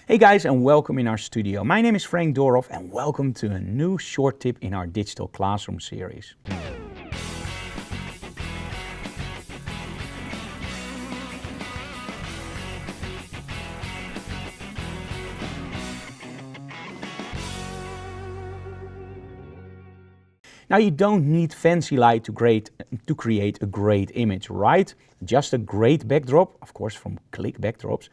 Hey guys, and welcome in our studio. My name is Frank Dorhoff and welcome to a new short tip in our digital classroom series. Now you don't need fancy light to create a great image, right? Just a great backdrop, of course from Click Backdrops,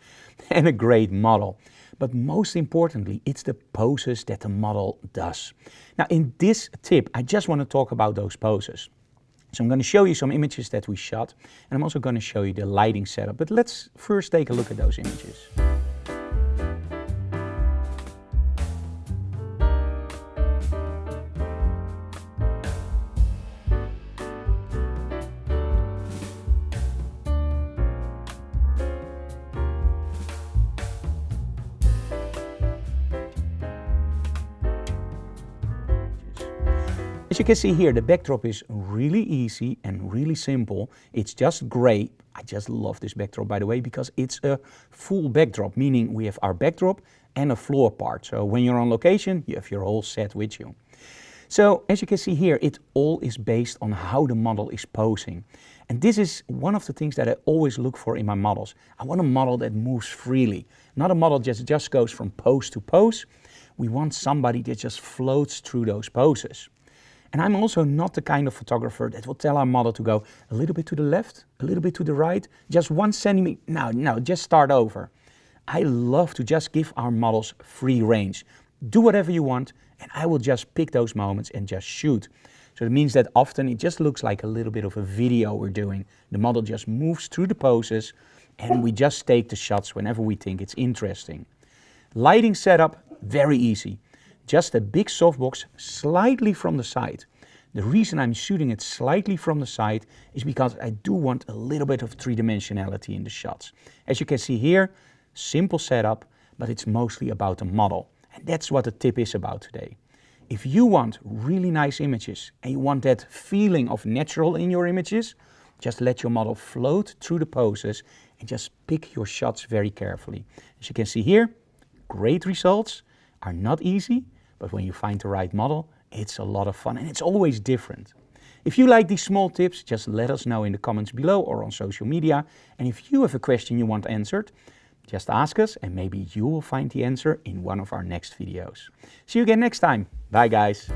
and a great model. But most importantly, it's the poses that the model does. Now in this tip, I just want to talk about those poses. So I'm going to show you some images that we shot, and I'm also going to show you the lighting setup. But let's first take a look at those images. As you can see here, the backdrop is really easy and really simple. It's just gray. I just love this backdrop, by the way, because it's a full backdrop, meaning we have our backdrop and a floor part. So when you're on location, you have your whole set with you. So as you can see here, it all is based on how the model is posing. And this is one of the things that I always look for in my models. I want a model that moves freely, not a model that just goes from pose to pose. We want somebody that just floats through those poses. And I'm also not the kind of photographer that will tell our model to go a little bit to the left, a little bit to the right, just 1 centimeter. No, just start over. I love to just give our models free range. Do whatever you want, and I will just pick those moments and just shoot. So it means that often it just looks like a little bit of a video we're doing. The model just moves through the poses, and we just take the shots whenever we think it's interesting. Lighting setup, very easy. Just a big softbox slightly from the side. The reason I'm shooting it slightly from the side is because I do want a little bit of three-dimensionality in the shots. As you can see here, simple setup, but it's mostly about the model. And that's what the tip is about today. If you want really nice images and you want that feeling of natural in your images, just let your model float through the poses and just pick your shots very carefully. As you can see here, great results are not easy, but when you find the right model, it's a lot of fun and it's always different. If you like these small tips, just let us know in the comments below or on social media. And if you have a question you want answered, just ask us and maybe you will find the answer in one of our next videos. See you again next time. Bye guys.